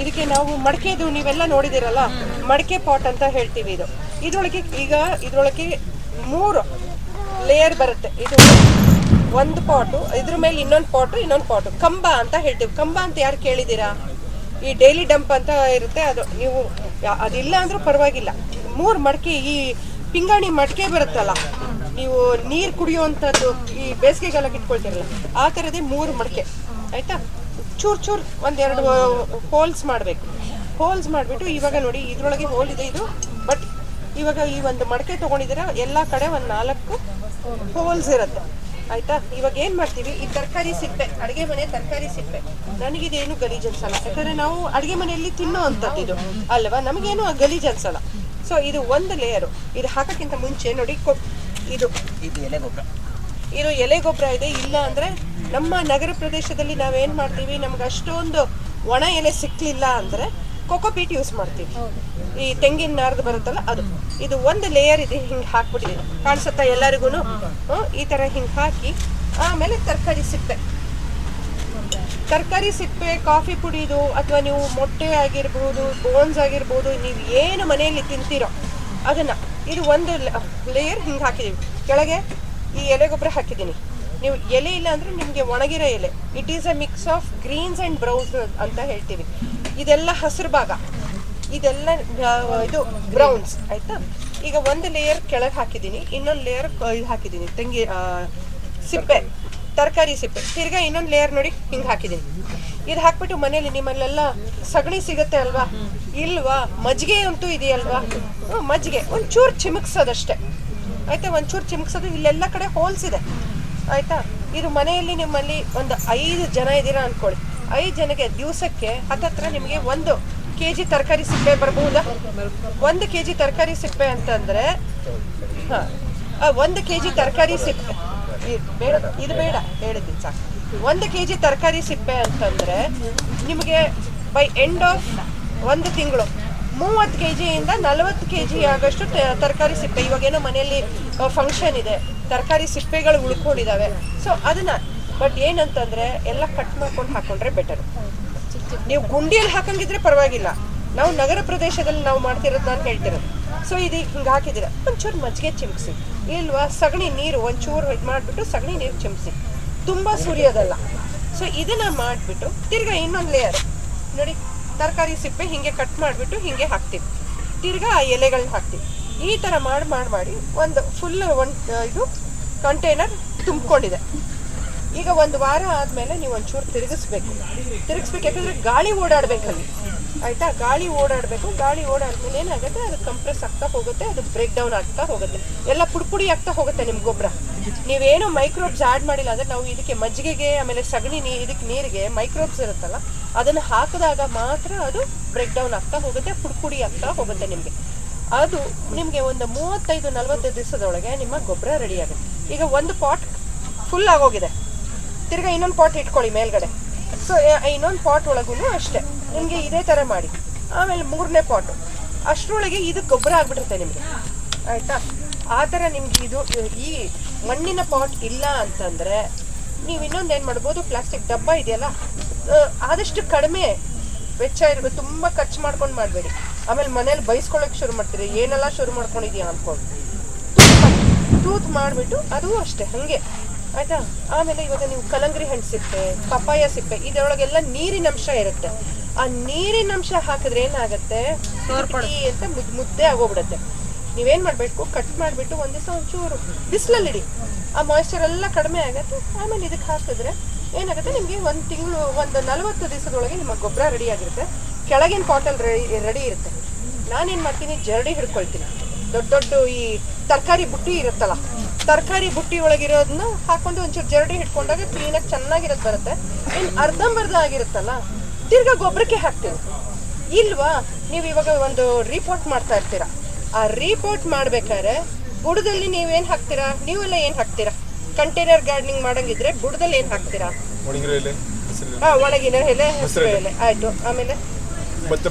ಇದಕ್ಕೆ ನಾವು ಮಡಕೆದು ನೀವೆಲ್ಲ ನೋಡಿದಿರಲ್ಲ, ಮಡಕೆ ಪಾಟ್ ಅಂತ ಹೇಳ್ತೀವಿ. ಇದ್ರೊಳಗೆ ಈಗ 3 ಲೇಯರ್ ಬರುತ್ತೆ. ಇದು ಒಂದು ಪಾಟು, ಇದ್ರ ಮೇಲೆ ಇನ್ನೊಂದು ಪಾಟು ಕಂಬ ಅಂತ ಹೇಳ್ತೀವಿ. ಕಂಬ ಅಂತ ಯಾರು ಕೇಳಿದ್ದೀರಾ? ಈ ಡೈಲಿ ಡಂಪ್ ಅಂತ ಇರುತ್ತೆ, ಅದು ನೀವು ಅದಿಲ್ಲ ಅಂದ್ರೂ ಪರವಾಗಿಲ್ಲ. 3 ಮಡಕೆ, ಈ ಪಿಂಗಾಣಿ ಮಡಕೆ ಬರುತ್ತಲ್ಲ, ನೀವು ನೀರು ಕುಡಿಯುವಂಥದ್ದು ಈ ಬೇಸಿಗೆಗಾಲಕ್ಕೆ ಇಟ್ಕೊಳ್ತೀರಲ್ಲ, ಆ ಥರದೇ 3 ಮಡಕೆ ಆಯಿತಾ. ಚೂರು ಒಂದೆರಡು ಹೋಲ್ಸ್ ಮಾಡಬೇಕು. ಹೋಲ್ಸ್ ಮಾಡಿಬಿಟ್ಟು ಇವಾಗ ನೋಡಿ ಇದರೊಳಗೆ ಹೋಲ್ ಇದೆ ಇದು. ಬಟ್ ಇವಾಗ ಈ ಒಂದು ಮಡಕೆ ತೊಗೊಂಡಿದ್ದೀರ, ಎಲ್ಲ ಕಡೆ ಒಂದು 4 ಹೋಲ್ಸ್ ಇರುತ್ತೆ ಆಯಿತಾ. ಇವಾಗ ಏನು ಮಾಡ್ತೀವಿ, ಈ ತರಕಾರಿ ಸಿಪ್ಪೆ, ಅಡುಗೆ ಮನೆ ತರಕಾರಿ ಸಿಪ್ಪೆ, ನನಗಿದೇನು ಗಲೀಜು ಅನ್ಸಲ್ಲ. ಯಾಕಂದರೆ ನಾವು ಅಡುಗೆ ಮನೆಯಲ್ಲಿ ತಿನ್ನೋ ಅಂಥದ್ದು ಇದು ಅಲ್ವಾ, ನಮಗೇನು ಗಲೀಜು ಅನ್ಸಲ್ಲ. ಸೊ ಇದು ಒಂದು ಲೇಯರು. ಇದು ಹಾಕೋಕ್ಕಿಂತ ಮುಂಚೆ ನೋಡಿ, ಇದು ಎಲೆ ಗೊಬ್ಬರ ಇದೆ. ಇಲ್ಲ ಅಂದರೆ ನಮ್ಮ ನಗರ ಪ್ರದೇಶದಲ್ಲಿ ನಾವೇನು ಮಾಡ್ತೀವಿ, ನಮ್ಗೆ ಅಷ್ಟೊಂದು ಒಣ ಎಲೆ ಸಿಕ್ಕಲಿಲ್ಲ ಅಂದರೆ ಕೊಕೊಪೀಟ್ ಯೂಸ್ ಮಾಡ್ತೀವಿ. ಈ ತೆಂಗಿನ ನಾರ್ದು ಬರುತ್ತಲ್ಲ ಅದು. ಇದು ಒಂದು ಲೇಯರ್ ಇದೆ, ಹಿಂಗೆ ಹಾಕ್ಬಿಟ್ಟಿದ್ದೀನಿ, ಕಾಣಿಸುತ್ತಾ ಎಲ್ಲರಿಗೂ? ಈ ಥರ ಹಿಂಗೆ ಹಾಕಿ, ಆಮೇಲೆ ತರಕಾರಿ ಸಿಪ್ಪೆ, ಕಾಫಿ ಪುಡಿದು, ಅಥವಾ ನೀವು ಮೊಟ್ಟೆ ಆಗಿರ್ಬೋದು, ಬೋನ್ಸ್ ಆಗಿರ್ಬೋದು, ನೀವು ಏನು ಮನೆಯಲ್ಲಿ ತಿಂತೀರೋ ಅದನ್ನು, ಇದು ಒಂದು ಲೇಯರ್ ಹಿಂಗೆ ಹಾಕಿದ್ದೀವಿ. ಕೆಳಗೆ ಈ ಎಲೆ ಗೊಬ್ಬರ ಹಾಕಿದ್ದೀನಿ. ನೀವು ಎಲೆ ಇಲ್ಲ ಅಂದರೆ ನಿಮಗೆ ಒಣಗಿರೋ ಎಲೆ. It is a mix of greens and browns ಅಂತ ಹೇಳ್ತೀವಿ. ಇದೆಲ್ಲ ಹಸಿರು ಭಾಗ, ಇದೆಲ್ಲ ಇದು ಬ್ರೌನ್ಸ್ ಆಯಿತಾ. ಈಗ ಒಂದು ಲೇಯರ್ ಕೆಳಗೆ ಹಾಕಿದ್ದೀನಿ, ಇನ್ನೊಂದು ಲೇಯರ್ ಹಾಕಿದ್ದೀನಿ ಸಿಪ್ಪೆ, ತರಕಾರಿ ಸಿಪ್ಪೆ. ತಿರ್ಗಾ ಇನ್ನೊಂದು ಲೇಯರ್ ನೋಡಿ ಹಿಂಗೆ ಹಾಕಿದ್ದೀನಿ. ಇದು ಹಾಕ್ಬಿಟ್ಟು ಮನೇಲಿ ನಿಮ್ಮಲ್ಲೆಲ್ಲ ಸಗಣಿ ಸಿಗುತ್ತೆ ಅಲ್ವಾ? ಇಲ್ವಾ? ಮಜ್ಜಿಗೆ ಅಂತೂ ಇದೆಯಲ್ವಾ? ಮಜ್ಜಿಗೆ ಒಂಚೂರು ಚಿಮುಕ್ಸೋದಷ್ಟೇ ಆಯಿತಾ. ಒಂಚೂರು ಚಿಮುಕ್ಸೋದು. ಇಲ್ಲೆಲ್ಲ ಕಡೆ ಹೋಲ್ಸ್ ಇದೆ ಆಯಿತಾ. ಇದು ಮನೆಯಲ್ಲಿ ನಿಮ್ಮಲ್ಲಿ ಒಂದು 5 ಜನ ಇದ್ದೀರಾ ಅಂದ್ಕೊಳ್ಳಿ. 5 ಜನಕ್ಕೆ ದಿವಸಕ್ಕೆ ಹತ್ತತ್ರ ನಿಮಗೆ 1 kg ತರಕಾರಿ ಸಿಪ್ಪೆ ಬರಬಹುದಾ? 1 kg ತರಕಾರಿ ಸಿಪ್ಪೆ ಅಂತಂದರೆ, 1 kg ತರಕಾರಿ ಸಿಪ್ಪೆ ಇದು ಬೇಡ ಹೇಳಿದ್ದೀನಿ ಸಾಕು. 1 kg ತರಕಾರಿ ಸಿಪ್ಪೆ ಅಂತಂದರೆ ನಿಮಗೆ ಬೈ ಎಂಡ್ ಆಫ್ 1 ತಿಂಗಳು 30 kgಯಿಂದ 40 kg ಆಗೋಷ್ಟು ತರಕಾರಿ ಸಿಪ್ಪೆ. ಇವಾಗೇನೋ ಮನೆಯಲ್ಲಿ ಫಂಕ್ಷನ್ ಇದೆ, ತರಕಾರಿ ಸಿಪ್ಪೆಗಳು ಉಳ್ಕೊಂಡಿದ್ದಾವೆ. ಸೊ ಅದನ್ನು ಬಟ್ ಏನಂತಂದರೆ ಎಲ್ಲ ಕಟ್ ಮಾಡ್ಕೊಂಡು ಹಾಕೊಂಡ್ರೆ ಬೆಟರು. ನೀವು ಗುಂಡಿಯಲ್ಲಿ ಹಾಕಂಗಿದ್ರೆ ಪರವಾಗಿಲ್ಲ. ನಾವು ನಗರ ಪ್ರದೇಶದಲ್ಲಿ ನಾವು ಮಾಡ್ತಿರೋದು ನಾನು ಹೇಳ್ತಿರೋದು. ಸೊ ಇದು ಹಿಂಗೆ ಹಾಕಿದ್ದೀರ, ಒಂಚೂರು ಮಜ್ಜಿಗೆ ಚಿಮ್ಸಿ, ಇಲ್ವಾ ಸಗಣಿ ನೀರು ಒಂಚೂರು ಇದು ಮಾಡಿಬಿಟ್ಟು ಸಗಣಿ ನೀರು ಚಿಮ್ಸಿ, ತುಂಬ ಸುರಿಯೋದಲ್ಲ. ಸೊ ಇದನ್ನು ಮಾಡಿಬಿಟ್ಟು ತಿರ್ಗಾ ಇನ್ನೊಂದು ಲೇಯರ್ ನೋಡಿ, ತರಕಾರಿ ಸಿಪ್ಪೆ ಹಿಂಗೆ ಕಟ್ ಮಾಡಿಬಿಟ್ಟು ಹಿಂಗೆ ಹಾಕ್ತೀವಿ. ತಿರ್ಗಾ ಆ ಎಲೆಗಳನ್ನ ಹಾಕ್ತೀವಿ. ಈ ಥರ ಮಾಡಿ ಒಂದು ಫುಲ್ ಇದು ಕಂಟೈನರ್ ತುಂಬಿಕೊಂಡಿದೆ. ಈಗ 1 ವಾರ ಆದಮೇಲೆ ನೀವು ಒಂಚೂರು ತಿರುಗಿಸ್ಬೇಕು. ಯಾಕಂದರೆ ಗಾಳಿ ಓಡಾಡಬೇಕಲ್ಲಿ ಆಯಿತಾ. ಗಾಳಿ ಓಡಾದ್ಮೇಲೆ ಏನಾಗುತ್ತೆ, ಅದು ಕಂಪ್ರೆಸ್ ಆಗ್ತಾ ಹೋಗುತ್ತೆ, ಅದು ಬ್ರೇಕ್ ಡೌನ್ ಆಗ್ತಾ ಹೋಗುತ್ತೆ, ಎಲ್ಲ ಪುಡಿ ಆಗ್ತಾ ಹೋಗುತ್ತೆ ನಿಮ್ಮ ಗೊಬ್ಬರ. ನೀವೇನೋ ಮೈಕ್ರೋಬ್ಸ್ ಆ್ಯಡ್ ಮಾಡಿಲ್ಲ ಅಂದರೆ, ನಾವು ಇದಕ್ಕೆ ಮಜ್ಜಿಗೆಗೆ ಆಮೇಲೆ ಸಗಣಿ ಇದಕ್ಕೆ ನೀರಿಗೆ ಮೈಕ್ರೋಬ್ಸ್ ಇರುತ್ತಲ್ಲ, ಅದನ್ನು ಹಾಕಿದಾಗ ಮಾತ್ರ ಅದು ಬ್ರೇಕ್ ಡೌನ್ ಆಗ್ತಾ ಹೋಗುತ್ತೆ, ಪುಡಿ ಆಗ್ತಾ ಹೋಗುತ್ತೆ ನಿಮಗೆ. ಅದು ನಿಮಗೆ ಒಂದು 35-40 ದಿವಸದೊಳಗೆ ನಿಮ್ಮ ಗೊಬ್ಬರ ರೆಡಿ ಆಗುತ್ತೆ. ಈಗ 1 ಪಾಟ್ ಫುಲ್ ಆಗೋಗಿದೆ, ತಿರ್ಗಾ ಇನ್ನೊಂದು ಪಾಟ್ ಇಟ್ಕೊಳ್ಳಿ ಮೇಲ್ಗಡೆ. ಸೊ ಇನ್ನೊಂದು ಪಾಟ್ ಒಳಗೂ ಅಷ್ಟೇ ನಿಮಗೆ ಇದೇ ಥರ ಮಾಡಿ. ಆಮೇಲೆ 3ನೇ ಪಾಟು ಅಷ್ಟರೊಳಗೆ ಇದು ಗೊಬ್ಬರ ಆಗಿಬಿಡುತ್ತೆ ನಿಮಗೆ ಆಯಿತಾ. ಆ ಥರ ನಿಮ್ಗೆ ಇದು ಈ ಮಣ್ಣಿನ ಪಾಟ್ ಇಲ್ಲ ಅಂತಂದರೆ ನೀವು ಇನ್ನೊಂದು ಏನು ಮಾಡ್ಬೋದು, ಪ್ಲಾಸ್ಟಿಕ್ ಡಬ್ಬ ಇದೆಯಲ್ಲ, ಆದಷ್ಟು ಕಡಿಮೆ ವೆಚ್ಚ ಇರಬೇಕು. ತುಂಬ ಖರ್ಚು ಮಾಡ್ಕೊಂಡು ಮಾಡಬೇಡಿ. ಆಮೇಲೆ ಮನೇಲಿ ಬೈಸ್ಕೊಳ್ಳೋಕೆ ಶುರು ಮಾಡ್ತೀರಿ, ಏನೆಲ್ಲ ಶುರು ಮಾಡ್ಕೊಂಡಿದ್ದೀಯ ಅಂದ್ಕೊಂಡು. ತೂತ್ ಮಾಡಿಬಿಟ್ಟು ಅದು ಅಷ್ಟೇ ಹಾಗೆ ಆಯಿತಾ. ಆಮೇಲೆ ಇವಾಗ ನೀವು ಕಲಂಗರಿ ಹಣ್ಣು ಸಿಪ್ಪೆ, ಪಪ್ಪಾಯ ಸಿಪ್ಪೆ, ಇದರೊಳಗೆಲ್ಲ ನೀರಿನಂಶ ಇರುತ್ತೆ. ಆ ನೀರಿನಂಶ ಹಾಕಿದ್ರೆ ಏನಾಗುತ್ತೆ ಅಂತ ಮುದ್ದೆ ಆಗೋಗ್ಬಿಡುತ್ತೆ. ನೀವೇನು ಮಾಡಬೇಕು, ಕಟ್ ಮಾಡಿಬಿಟ್ಟು ಒಂದು ದಿವಸ ಒಂಚೂರು ಬಿಸಿಲಲ್ಲಿಡಿ, ಆ ಮಾಯ್ಶ್ಚರ್ ಎಲ್ಲ ಕಡಿಮೆ ಆಗುತ್ತೆ. ಆಮೇಲೆ ಇದಕ್ಕೆ ಹಾಕಿದ್ರೆ ಏನಾಗುತ್ತೆ, ನಿಮಗೆ 1 ತಿಂಗಳು 40 ದಿವಸದೊಳಗೆ ನಿಮ್ಮ ಗೊಬ್ಬರ ರೆಡಿ ಆಗಿರುತ್ತೆ. ಕೆಳಗಿನ ಪಾಟಲ್ಲಿ ರೆಡಿ ಇರುತ್ತೆ. ನಾನೇನು ಮಾಡ್ತೀನಿ, ಜರಡಿ ಹಿಡ್ಕೊಳ್ತೀನಿ. ದೊಡ್ಡ ಈ ತರಕಾರಿ ಬುಟ್ಟಿ ಇರುತ್ತಲ್ಲ, ತರಕಾರಿ ಬುಟ್ಟಿ ಒಳಗಿರೋದನ್ನ ಹಾಕೊಂಡು ಒಂಚೂರು ಜರಡಿ ಹಿಡ್ಕೊಂಡಾಗ ಕ್ಲೀನಾಗಿ ಚೆನ್ನಾಗಿರೋದು ಬರುತ್ತೆ. ಇನ್ನು ಅರ್ಧಂಬರ್ಧ ಆಗಿರುತ್ತಲ್ಲ, ತಿರ್ಗಾ ಗೊಬ್ಬರಕ್ಕೆ ಹಾಕ್ತೀವಿ. ಇಲ್ವಾ, ನೀವು ಇವಾಗ ಒಂದು ರಿಪೋರ್ಟ್ ಮಾಡ್ತಾ ಇರ್ತೀರ. ಆ ರಿಪೋರ್ಟ್ ಮಾಡ್ಬೇಕಾದ್ರೆ ಬುಡದಲ್ಲಿ ನೀವೇನು ಹಾಕ್ತೀರಾ? ನೀವೆಲ್ಲ ಏನು ಹಾಕ್ತೀರಾ? ಕಂಟೈನರ್ ಗಾರ್ಡನಿಂಗ್ ಮಾಡಂಗಿದ್ರೆ ಬುಡದಲ್ಲಿ ಏನು ಹಾಕ್ತೀರಾ? ಒಣಗಿನ ಎಲೆ, ಹಸಿರು ಎಲೆ ಆಯಿತು. ಆಮೇಲೆ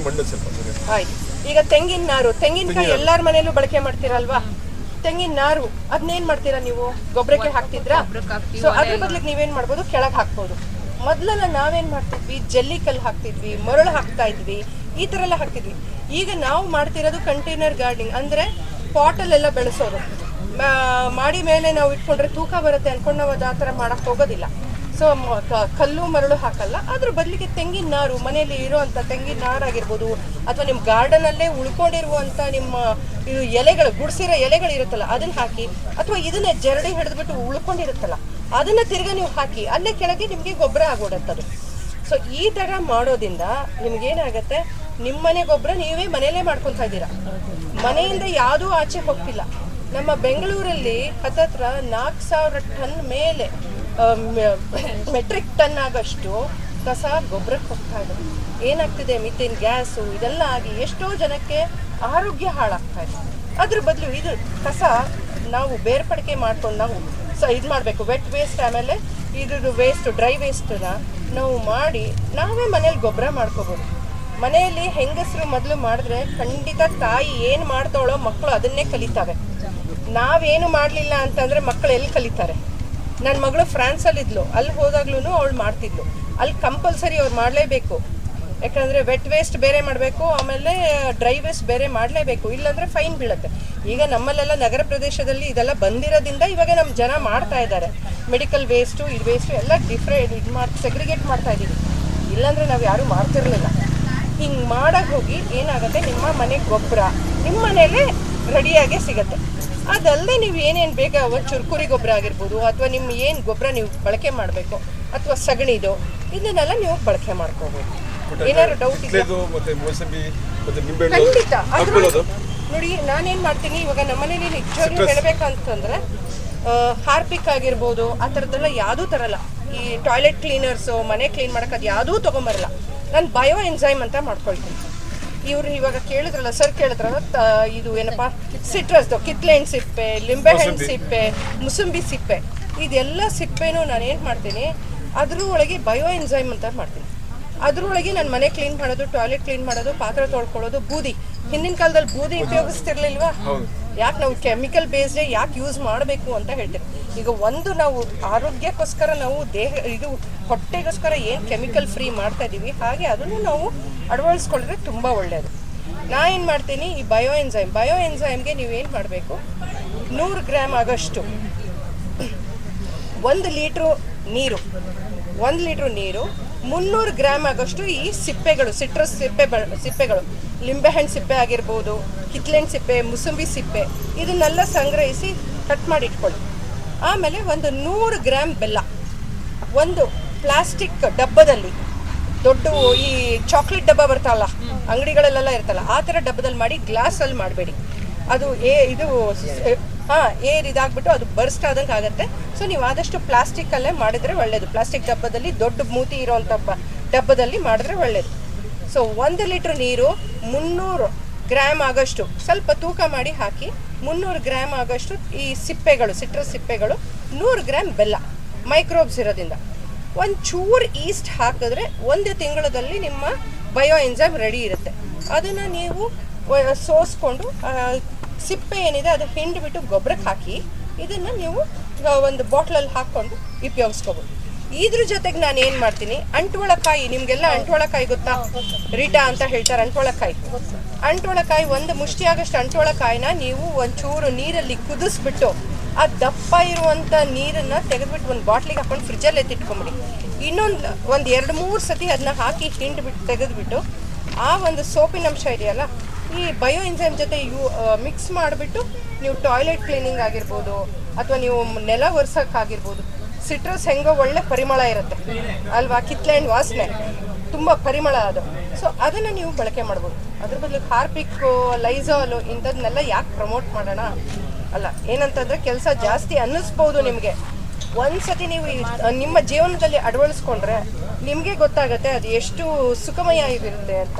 ಆಯ್ತು. ಈಗ ತೆಂಗಿನ ನಾರು, ತೆಂಗಿನಕಾಯಿ ಎಲ್ಲರ ಮನೆಯಲ್ಲೂ ಬಳಕೆ ಮಾಡ್ತೀರಲ್ವಾ? ತೆಂಗಿನ ನಾರು ಅದನ್ನೇನು ಮಾಡ್ತೀರಾ ನೀವು? ಗೊಬ್ಬರಕ್ಕೆ ಹಾಕ್ತಿದ್ರಾ? ಸೊ ಅದ್ರ ಬದಲಿಗೆ ನೀವೇನು ಮಾಡ್ಬೋದು, ಕೆಳಗೆ ಹಾಕ್ಬೋದು. ಮೊದಲೆಲ್ಲ ನಾವೇನು ಮಾಡ್ತಿದ್ವಿ, ಜಲ್ಲಿ ಕಲ್ಲು ಹಾಕ್ತಿದ್ವಿ, ಮರಳು ಹಾಕ್ತಾ ಇದ್ವಿ, ಈ ಥರ ಎಲ್ಲ ಹಾಕ್ತಿದ್ವಿ. ಈಗ ನಾವು ಮಾಡ್ತಿರೋದು ಕಂಟೈನರ್ ಗಾರ್ಡನಿಂಗ್, ಅಂದರೆ ಪಾಟಲ್ಲೆಲ್ಲ ಬೆಳೆಸೋದು. ಮಾಡಿ ಮೇಲೆ ನಾವು ಇಟ್ಕೊಂಡ್ರೆ ತೂಕ ಬರುತ್ತೆ ಅಂದ್ಕೊಂಡು ನಾವು ಅದು ಆ ಥರ ಮಾಡೋಕ್ಕೆ ಹೋಗೋದಿಲ್ಲ. ಸೊ ಕಲ್ಲು ಮರಳು ಹಾಕಲ್ಲ, ಅದ್ರ ಬದಲಿಗೆ ತೆಂಗಿನ ನಾರು, ಮನೆಯಲ್ಲಿ ಇರುವಂಥ ತೆಂಗಿನ ನಾರಾಗಿರ್ಬೋದು, ಅಥವಾ ನಿಮ್ಮ ಗಾರ್ಡನಲ್ಲೇ ಉಳ್ಕೊಂಡಿರುವಂಥ ನಿಮ್ಮ ಇದು ಎಲೆಗಳು, ಗುಡಿಸಿರೋ ಎಲೆಗಳು ಇರುತ್ತಲ್ಲ ಅದನ್ನು ಹಾಕಿ, ಅಥವಾ ಇದನ್ನೇ ಜರಡಿ ಹಿಡಿದ್ಬಿಟ್ಟು ಉಳ್ಕೊಂಡಿರುತ್ತಲ್ಲ ಅದನ್ನು ತಿರ್ಗಿ ನೀವು ಹಾಕಿ, ಅಲ್ಲೇ ಕೆಳಗೆ ನಿಮಗೆ ಗೊಬ್ಬರ ಆಗೋಡತ್ತದು. ಸೊ ಈ ಥರ ಮಾಡೋದ್ರಿಂದ ನಿಮ್ಗೇನಾಗತ್ತೆ, ನಿಮ್ಮ ಮನೆ ಗೊಬ್ಬರ ನೀವೇ ಮನೆಯಲ್ಲೇ ಮಾಡ್ಕೊತಾ ಇದ್ದೀರಾ, ಮನೆಯಿಂದ ಯಾವುದೂ ಆಚೆ ಹೋಗ್ತಿಲ್ಲ. ನಮ್ಮ ಬೆಂಗಳೂರಲ್ಲಿ ಹತ್ತತ್ರ 4,000 ಟನ್ ಮೇಲೆ ಮೆಟ್ರಿಕ್ ಟನ್ ಆಗಷ್ಟು ಕಸ ಗೊಬ್ಬರಕ್ಕೆ ಹೋಗ್ತಾ ಇದೆ. ಏನಾಗ್ತಿದೆ, ಮಿಥೇನ್ ಗ್ಯಾಸು ಇದೆಲ್ಲ ಆಗಿ ಎಷ್ಟೋ ಜನಕ್ಕೆ ಆರೋಗ್ಯ ಹಾಳಾಗ್ತಾ ಇದೆ. ಅದ್ರ ಬದಲು ಇದು ಕಸ ನಾವು ಬೇರ್ಪಡಿಕೆ ಮಾಡ್ಕೊಂಡು ನಾವು ಇದು ಮಾಡಬೇಕು. ವೆಟ್ ವೇಸ್ಟ್ ಆಮೇಲೆ ಇದ್ರದ್ದು ವೇಸ್ಟ್, ಡ್ರೈ ವೇಸ್ಟನ್ನ ನಾವು ಮಾಡಿ ನಾವೇ ಮನೇಲಿ ಗೊಬ್ಬರ ಮಾಡ್ಕೋಬೋದು. ಮನೆಯಲ್ಲಿ ಹೆಂಗಸರು ಮೊದಲು ಮಾಡಿದ್ರೆ ಖಂಡಿತ ತಾಯಿ ಏನು ಮಾಡ್ತಾಳೋ ಮಕ್ಕಳು ಅದನ್ನೇ ಕಲಿತಾವೆ. ನಾವೇನು ಮಾಡಲಿಲ್ಲ ಅಂತಂದರೆ ಮಕ್ಕಳು ಎಲ್ಲಿ ಕಲಿತಾರೆ? ನನ್ನ ಮಗಳು ಫ್ರಾನ್ಸಲ್ಲಿದ್ಲು, ಅಲ್ಲಿ ಹೋದಾಗ್ಲೂ ಅವಳು ಮಾಡ್ತಿದ್ಲು. ಅಲ್ಲಿ ಕಂಪಲ್ಸರಿ ಅವ್ರು ಮಾಡಲೇಬೇಕು, ಯಾಕಂದರೆ ವೆಟ್ ವೇಸ್ಟ್ ಬೇರೆ ಮಾಡಬೇಕು, ಆಮೇಲೆ ಡ್ರೈ ವೇಸ್ಟ್ ಬೇರೆ ಮಾಡಲೇಬೇಕು, ಇಲ್ಲಾಂದರೆ ಫೈನ್ ಬೀಳುತ್ತೆ. ಈಗ ನಮ್ಮಲ್ಲೆಲ್ಲ ನಗರ ಪ್ರದೇಶದಲ್ಲಿ ಇದೆಲ್ಲ ಬಂದಿರೋದ್ರಿಂದ ಇವಾಗ ನಮ್ಮ ಜನ ಮಾಡ್ತಾ ಇದ್ದಾರೆ. ಮೆಡಿಕಲ್ ವೇಸ್ಟು ಇದು ವೇಸ್ಟು ಎಲ್ಲ ಡಿಫ್ರೆಂಟ್ ಇದು ಸೆಗ್ರಿಗೇಟ್ ಮಾಡ್ತಾ ಇದ್ದೀವಿ, ಇಲ್ಲಾಂದರೆ ನಾವು ಯಾರೂ ಮಾಡ್ತಿರಲಿಲ್ಲ. ಹಿಂಗೆ ಮಾಡೋಕ್ಕೆ ಹೋಗಿ ಏನಾಗುತ್ತೆ, ನಿಮ್ಮ ಮನೆಗೆ ಗೊಬ್ಬರ ನಿಮ್ಮ ಮನೇಲೇ ರೆಡಿಯಾಗೇ ಸಿಗುತ್ತೆ. ಅದಲ್ಲದೆ ನೀವು ಏನೇನು ಬೇಗ ಒಂಚೂರು ಕುರಿ ಗೊಬ್ಬರ ಆಗಿರ್ಬೋದು, ಅಥವಾ ನಿಮ್ಮ ಏನು ಗೊಬ್ಬರ ನೀವು ಬಳಕೆ ಮಾಡಬೇಕು, ಅಥವಾ ಸಗಣಿದು ಇದನ್ನೆಲ್ಲ ನೀವು ಬಳಕೆ ಮಾಡ್ಕೋಬೋದು. ಏನಾದ್ರು ಡೌಟ್ ಇದೆ? ಖಂಡಿತ. ನೋಡಿ, ನಾನೇನು ಮಾಡ್ತೀನಿ ಇವಾಗ ನಮ್ಮನೇಲಿ ನಿಜವಾಗ್ಲೂ ಹೇಳಬೇಕಂತಂದ್ರೆ, ಹಾರ್ಪಿಕ್ ಆಗಿರ್ಬೋದು ಆ ಥರದ್ದೆಲ್ಲ ಯಾವುದೂ ತರಲ್ಲ. ಈ ಟಾಯ್ಲೆಟ್ ಕ್ಲೀನರ್ಸು, ಮನೆ ಕ್ಲೀನ್ ಮಾಡೋಕೆ ಅದು ಯಾವುದೂ ತೊಗೊಂಬರಲ್ಲ. ನಾನು ಬಯೋ ಎನ್ಸೈಮ್ ಅಂತ ಮಾಡ್ಕೊಳ್ತೀನಿ. ಇವರು ಇವಾಗ ಕೇಳಿದ್ರಲ್ಲ, ಸರ್ ಕೇಳಿದ್ರಲ್ಲ, ಇದು ಏನಪ್ಪ ಸಿಟ್ರಸ್ದು ಕಿತ್ಲೆಹಣ್ಣು ಸಿಪ್ಪೆ, ಲಿಂಬೆಹಣ್ಣು ಸಿಪ್ಪೆ, ಮುಸಂಬಿ ಸಿಪ್ಪೆ, ಇದೆಲ್ಲ ಸಿಪ್ಪೆನೂ ನಾನು ಏನು ಮಾಡ್ತೀನಿ, ಅದ್ರ ಒಳಗೆ ಬಯೋ ಎನ್ಸೈಮ್ ಅಂತ ಮಾಡ್ತೀನಿ. ಅದ್ರೊಳಗೆ ನಾನು ಮನೆ ಕ್ಲೀನ್ ಮಾಡೋದು, ಟಾಯ್ಲೆಟ್ ಕ್ಲೀನ್ ಮಾಡೋದು, ಪಾತ್ರೆ ತೊಳ್ಕೊಳ್ಳೋದು, ಬೂದಿ. ಹಿಂದಿನ ಕಾಲದಲ್ಲಿ ಬೂದಿ ಉಪಯೋಗಿಸ್ತಿರ್ಲಿಲ್ವಾ? ಯಾಕೆ ನಾವು ಕೆಮಿಕಲ್ ಬೇಸ್ಡೇ ಯಾಕೆ ಯೂಸ್ ಮಾಡಬೇಕು ಅಂತ ಹೇಳ್ತೀವಿ. ಈಗ ಒಂದು ನಾವು ಆರೋಗ್ಯಕ್ಕೋಸ್ಕರ ನಾವು ಇದು ಹೊಟ್ಟೆಗೋಸ್ಕರ ಏನು ಕೆಮಿಕಲ್ ಫ್ರೀ ಮಾಡ್ತಾ ಇದ್ದೀವಿ, ಹಾಗೆ ಅದನ್ನು ನಾವು ಅಳವಡಿಸ್ಕೊಂಡ್ರೆ ತುಂಬ ಒಳ್ಳೆಯದು. ನಾ ಏನು ಮಾಡ್ತೀನಿ, ಈ ಬಯೋ ಎನ್ಸೈಮ್ಗೆ ನೀವೇನು ಮಾಡಬೇಕು, 100 ಗ್ರಾಮ್ ಆಗಷ್ಟು 1 ಲೀಟ್ರು ನೀರು 300 ಗ್ರಾಮ್ ಆಗೋಷ್ಟು ಈ ಸಿಪ್ಪೆಗಳು, ಸಿಟ್ರಸ್ ಸಿಪ್ಪೆಗಳು, ಲಿಂಬೆಹಣ್ಣು ಸಿಪ್ಪೆ ಆಗಿರ್ಬೋದು, ಕಿತ್ಲೆಹಣ್ಣು ಸಿಪ್ಪೆ, ಮುಸಂಬಿ ಸಿಪ್ಪೆ, ಇದನ್ನೆಲ್ಲ ಸಂಗ್ರಹಿಸಿ ಕಟ್ ಮಾಡಿ ಇಟ್ಕೊಳ್ಳಿ. ಆಮೇಲೆ ಒಂದು 100 ಗ್ರಾಮ್ ಬೆಲ್ಲ ಒಂದು ಪ್ಲಾಸ್ಟಿಕ್ ಡಬ್ಬದಲ್ಲಿ, ದೊಡ್ಡ ಈ ಚಾಕ್ಲೇಟ್ ಡಬ್ಬ ಬರ್ತಾವಲ್ಲ ಅಂಗಡಿಗಳಲ್ಲೆಲ್ಲ ಇರ್ತಲ್ಲ, ಆ ಥರ ಡಬ್ಬದಲ್ಲಿ ಮಾಡಿ, ಗ್ಲಾಸಲ್ಲಿ ಮಾಡಬೇಡಿ. ಅದು ಏರ್ ಇದಾಗ್ಬಿಟ್ಟು ಅದು ಬರ್ಸ್ಟ್ ಆದಂಗೆ ಆಗುತ್ತೆ. ಸೊ ನೀವು ಆದಷ್ಟು ಪ್ಲಾಸ್ಟಿಕ್ಕಲ್ಲೇ ಮಾಡಿದ್ರೆ ಒಳ್ಳೆಯದು. ಪ್ಲಾಸ್ಟಿಕ್ ಡಬ್ಬದಲ್ಲಿ, ದೊಡ್ಡ ಮೂತಿ ಇರೋವಂಥ ಡಬ್ಬದಲ್ಲಿ ಮಾಡಿದ್ರೆ ಒಳ್ಳೆಯದು. ಸೊ 1 ಲೀಟ್ರ್ ನೀರು 300 ಗ್ರಾಮ್ ಆಗಷ್ಟು, ಸ್ವಲ್ಪ ತೂಕ ಮಾಡಿ ಹಾಕಿ, 300 ಗ್ರಾಮ್ ಆಗಷ್ಟು ಈ ಸಿಪ್ಪೆಗಳು, ಸಿಟ್ರಸ್ ಸಿಪ್ಪೆಗಳು, 100 ಗ್ರಾಮ್ ಬೆಲ್ಲ, ಮೈಕ್ರೋಬ್ಸ್ ಇರೋದ್ರಿಂದ. ಒಂಚೂರು ಈಸ್ಟ್ ಹಾಕಿದ್ರೆ 1 ತಿಂಗಳಲ್ಲಿ ನಿಮ್ಮ ಬಯೋ ಎನ್ಸೈಮ್ ರೆಡಿ ಇರುತ್ತೆ. ಅದನ್ನು ನೀವು ಸೋಸ್ಕೊಂಡು ಸಿಪ್ಪೆ ಏನಿದೆ ಅದು ಹಿಂಡ್ಬಿಟ್ಟು ಗೊಬ್ಬರಕ್ಕೆ ಹಾಕಿ, ಇದನ್ನು ನೀವು ಒಂದು ಬಾಟ್ಲಲ್ಲಿ ಹಾಕ್ಕೊಂಡು ಉಪಯೋಗಿಸ್ಕೋಬೋದು. ಇದ್ರ ಜೊತೆಗೆ ನಾನು ಏನು ಮಾಡ್ತೀನಿ, ಅಂಟ್ವಳಕಾಯಿ, ನಿಮಗೆಲ್ಲ ಅಂಟ್ವಳಕಾಯಿ ಗೊತ್ತಾ? ರಿಟಾ ಅಂತ ಹೇಳ್ತಾರೆ ಅಂಟ್ವಳಕಾಯಿ 1 ಮುಷ್ಟಿ ಆಗಷ್ಟು ಅಂಟ್ವಳಕಾಯಿನ ನೀವು ಒಂಚೂರು ನೀರಲ್ಲಿ ಕುದಿಸ್ಬಿಟ್ಟು, ಆ ದಪ್ಪ ಇರುವಂಥ ನೀರನ್ನು ತೆಗೆದುಬಿಟ್ಟು ಒಂದು ಬಾಟ್ಲಿಗೆ ಹಾಕೊಂಡು ಫ್ರಿಜ್ಜಲ್ಲಿ ಎತ್ತಿಟ್ಕೊಂಬಿಡಿ. ಇನ್ನೊಂದು 2-3 ಸತಿ ಅದನ್ನ ಹಾಕಿ ಹಿಂಡ್ಬಿಟ್ಟು ತೆಗೆದುಬಿಟ್ಟು, ಆ ಒಂದು ಸೋಪಿನ ಅಂಶ ಇದೆಯಲ್ಲ, ಈ ಬಯೋ ಎನ್ಸೈಮ್ ಜೊತೆ ಮಿಕ್ಸ್ ಮಾಡಿಬಿಟ್ಟು ನೀವು ಟಾಯ್ಲೆಟ್ ಕ್ಲೀನಿಂಗ್ ಆಗಿರ್ಬೋದು, ಅಥವಾ ನೀವು ನೆಲ ಒರೆಸೋಕ್ಕಾಗಿರ್ಬೋದು. ಸಿಟ್ರಸ್ ಹೆಂಗೋ ಒಳ್ಳೆ ಪರಿಮಳ ಇರುತ್ತೆ ಅಲ್ವಾ, ಕಿತ್ಲೆಹಣ್ಣು ವಾಸನೆ ತುಂಬ ಪರಿಮಳ ಅದು. ಸೊ ಅದನ್ನು ನೀವು ಬಳಕೆ ಮಾಡ್ಬೋದು. ಅದ್ರ ಬದಲು ಹಾರ್ಪಿಕ್ಕು, ಲೈಸಾಲು ಇಂಥದ್ದನ್ನೆಲ್ಲ ಯಾಕೆ ಪ್ರಮೋಟ್ ಮಾಡೋಣ ಅಲ್ಲ. ಏನಂತಂದರೆ ಕೆಲಸ ಜಾಸ್ತಿ ಅನ್ನಿಸ್ಬೋದು ನಿಮಗೆ. ಒಂದ್ಸತಿ ನೀವು ನಿಮ್ಮ ಜೀವನದಲ್ಲಿ ಅಳವಡಿಸ್ಕೊಂಡ್ರೆ ನಿಮಗೆ ಗೊತ್ತಾಗುತ್ತೆ ಅದು ಎಷ್ಟು ಸುಖಮಯ ಆಗಿರುತ್ತೆ ಅಂತ.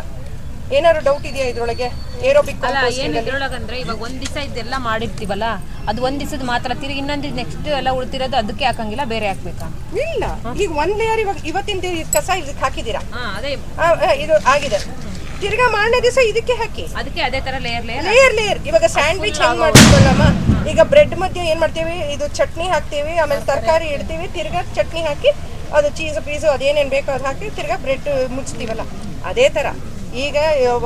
ಏನಾದ್ರು ಡೌಟ್ ಇದೆಯಾ ಇದ್ರೊಳಗೆ? ಏರೋಬಿಕ್ ಅಂದ್ರೆ ಇವಾಗ ಒಂದ್ ದಿವಸ ಇದೆಲ್ಲ ಮಾಡಿರ್ತೀವಲ್ಲ, ಅದು ಒಂದ್ ದಿವಸದ ಮಾತ್ರ, ತಿರುಗಿ ಇನ್ನೊಂದು ನೆಕ್ಸ್ಟ್ ಎಲ್ಲ ಉಳ್ತಿರೋದು ಅದಕ್ಕೆ ಹಾಕಂಗಿಲ್ಲ, ಬೇರೆ ಹಾಕ್ಬೇಕಾ? ಇಲ್ಲ, ಈಗ 1 ಲೇಯರ್ ಇವಾಗ ಇವತ್ತಿನ ಕಸ ಇದಕ್ಕೆ ಹಾಕಿದೀರಾ, ಅದೇ ಇದು ಆಗಿದೆ, ತಿರ್ಗಾ ಮಾರನೇ ದಿವಸ ಇದಕ್ಕೆ ಹಾಕಿ, ಅದಕ್ಕೆ ಅದೇ ತರ ಲೇಯರ್. ಇವಾಗ ಸ್ಯಾಂಡ್ವಿಚ್ ಹೆಂಗ್ ಮಾಡ್ತೀವಲ್ಲಮ್ಮ, ಈಗ ಬ್ರೆಡ್ ಮಧ್ಯೆ ಏನ್ ಮಾಡ್ತೀವಿ, ಇದು ಚಟ್ನಿ ಹಾಕ್ತೀವಿ, ಆಮೇಲೆ ತರಕಾರಿ ಇಡ್ತೀವಿ, ತಿರ್ಗಾ ಚಟ್ನಿ ಹಾಕಿ ಅದು ಚೀಸು ಪೀಸು ಅದೇನೇನು ಬೇಕೋ ಅದು ಹಾಕಿ ತಿರ್ಗಾ ಬ್ರೆಡ್ ಮುಚ್ತೀವಲ್ಲ ಅದೇ ಥರ ಈಗ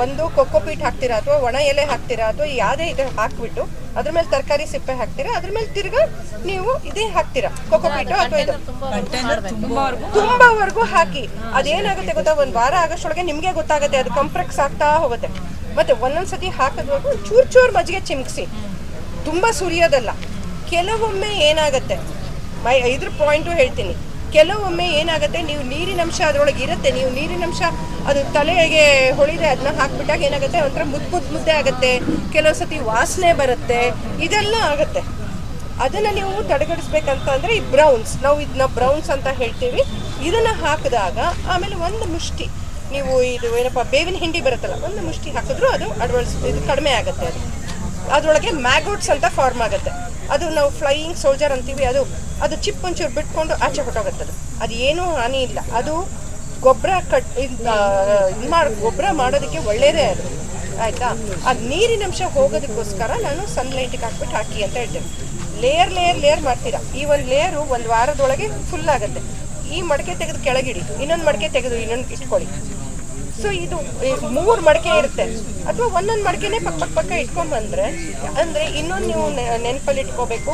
ಒಂದು ಕೊಕ್ಕೋಪೀಟ್ ಹಾಕ್ತೀರಾ ಅಥವಾ ಒಣ ಎಲೆ ಹಾಕ್ತೀರಾ ಅಥವಾ ಯಾವುದೇ ಇದು ಹಾಕ್ಬಿಟ್ಟು ಅದ್ರ ಮೇಲೆ ತರಕಾರಿ ಸಿಪ್ಪೆ ಹಾಕ್ತೀರಾ ಅದ್ರ ಮೇಲೆ ತಿರ್ಗಾ ನೀವು ಇದೇ ಹಾಕ್ತೀರಾ ಕೊಕ್ಕೋಪೀಟು ಅಥವಾ ಇದು ತುಂಬಾವರೆಗೂ ಹಾಕಿ ಅದೇನಾಗುತ್ತೆ ಗೊತ್ತಾ, ಒಂದು ವಾರ ಆಗೋಷ್ಟೊಳಗೆ ನಿಮಗೆ ಗೊತ್ತಾಗುತ್ತೆ ಅದು ಕಂಪ್ರೆಕ್ಸ್ ಆಗ್ತಾ ಹೋಗುತ್ತೆ. ಮತ್ತೆ ಒಂದೊಂದ್ಸತಿ ಹಾಕಿದ್ವಾಗ ಚೂರು ಮಜ್ಜಿಗೆ ಚಿಮ್ಕಿಸಿ, ತುಂಬ ಸುರಿಯೋದಲ್ಲ. ಕೆಲವೊಮ್ಮೆ ಏನಾಗುತ್ತೆ ಇದ್ರ ಪಾಯಿಂಟು ಹೇಳ್ತೀನಿ, ಕೆಲವೊಮ್ಮೆ ಏನಾಗುತ್ತೆ ನೀವು ನೀರಿನಂಶ ಅದರೊಳಗೆ ಇರುತ್ತೆ, ನೀವು ನೀರಿನಂಶ ಅದು ತಲೆಗೆ ಹೊಳಿದೆ ಅದನ್ನ ಹಾಕ್ಬಿಟ್ಟಾಗ ಏನಾಗುತ್ತೆ ಒಂಥರ ಮುದ್ದೆ ಆಗುತ್ತೆ, ಕೆಲವು ಸತಿ ವಾಸನೆ ಬರುತ್ತೆ, ಇದೆಲ್ಲ ಆಗುತ್ತೆ. ಅದನ್ನು ನೀವು ತಡೆಗಡಿಸ್ಬೇಕಂತಂದರೆ ಈ ಬ್ರೌನ್ಸ್, ನಾವು ಇದನ್ನ ಬ್ರೌನ್ಸ್ ಅಂತ ಹೇಳ್ತೀವಿ, ಇದನ್ನು ಹಾಕಿದಾಗ ಆಮೇಲೆ ಒಂದು ಮುಷ್ಟಿ ನೀವು ಇದು ಏನಪ್ಪ ಬೇವಿನ ಹಿಂಡಿ ಬರುತ್ತಲ್ಲ ಒಂದು ಮುಷ್ಟಿ ಹಾಕಿದ್ರು ಅದು ಇದು ಕಡಿಮೆ ಆಗುತ್ತೆ. ಅದರೊಳಗೆ ಮ್ಯಾಗೋಟ್ಸ್ ಅಂತ ಫಾರ್ಮ್ ಆಗುತ್ತೆ. ಅದು ನಾವು ಫ್ಲೈಯಿಂಗ್ ಸೋಲ್ಜರ್ ಅಂತೀವಿ, ಅದು ಚಿಪ್ ಒಂಚೂರು ಬಿಟ್ಕೊಂಡು ಆಚೆ ಹೊಟ್ಟೋಗುತ್ತೆ. ಅದು ಏನೂ ಹಾನಿ ಇಲ್ಲ. ಅದು ಗೊಬ್ಬರ ಗೊಬ್ಬರ ಮಾಡೋದಕ್ಕೆ ಒಳ್ಳೆಯದೇ ಅದು, ಆಯಿತಾ. ಅದು ನೀರಿನಂಶ ಹೋಗೋದಕ್ಕೋಸ್ಕರ ನಾನು ಸನ್ಲೈಟಿಗೆ ಹಾಕ್ಬಿಟ್ಟು ಹಾಕಿ ಅಂತ ಹೇಳ್ತೇನೆ. ಲೇಯರ್ ಮಾಡ್ತೀರಾ. ಈ ಒಂದು ಲೇಯರು ಒಂದು ವಾರದೊಳಗೆ ಫುಲ್ ಆಗುತ್ತೆ. ಈ ಮಡಕೆ ತೆಗೆದು ಕೆಳಗಿಡಿ, ಇನ್ನೊಂದು ಮಡಕೆ ತೆಗೆದು ಇನ್ನೊಂದು ಇಟ್ಕೊಳ್ಳಿ. ಸೊ ಇದು 3 ಮಡಕೆ ಇರುತ್ತೆ, ಅಥವಾ ಒಂದೊಂದು ಮಡಕೆನೇ ಪಕ್ಕ ಇಟ್ಕೊಂಡ್ಬಂದ್ರೆ ಅಂದರೆ ಇನ್ನೊಂದು ನೀವು ನೆನಪಲ್ಲಿ ಇಟ್ಕೋಬೇಕು.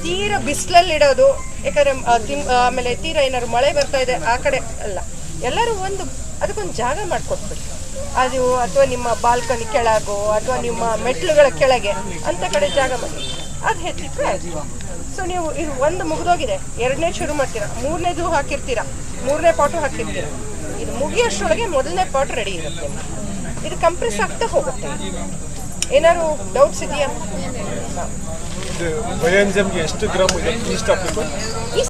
ತೀರ ಬಿಸಿಲಲ್ಲಿ ಇಡೋದು, ಯಾಕಂದರೆ ಆಮೇಲೆ ತೀರ ಏನಾದ್ರು ಮಳೆ ಬರ್ತಾ ಇದೆ ಆ ಕಡೆ ಅಲ್ಲ, ಎಲ್ಲರೂ ಅದಕ್ಕೊಂದು ಜಾಗ ಮಾಡಿಕೊಟ್ಬಿಡಿ. ಅದು ಅಥವಾ ನಿಮ್ಮ ಬಾಲ್ಕನಿ ಕೆಳಗೋ ಅಥವಾ ನಿಮ್ಮ ಮೆಟ್ಲುಗಳ ಕೆಳಗೆ ಅಂಥ ಕಡೆ ಜಾಗ ಮಾಡಿ ಅದು ಹೆಚ್ಚಿಟ್ರೆ ಆಯಿತು. ಸೊ ನೀವು ಇದು ಒಂದು ಮುಗಿದೋಗಿದೆ, 2ನೇ ಶುರು ಮಾಡ್ತೀರಾ, 3ನೇದು ಹಾಕಿರ್ತೀರಾ, 3ನೇ ಪಾಟು ಹಾಕಿರ್ತೀರಾ. ಇದು ಮುಗಿಯೋಷ್ಟರೊಳಗೆ 1ನೇ ಪಾಟ್ ರೆಡಿ ಇರುತ್ತೆ. ಇದು ಕಂಪ್ರೆಸ್ ಆಗ್ತಾ ಹೋಗುತ್ತೆ. ಏನಾದ್ರು ಡೌಟ್ಸ್ ಇದೆಯಾ? ಬಯೋಎನ್ಜೈಮ್ಗೆ ಎಷ್ಟು ಗ್ರಾಮ್ ಇಷ್ಟ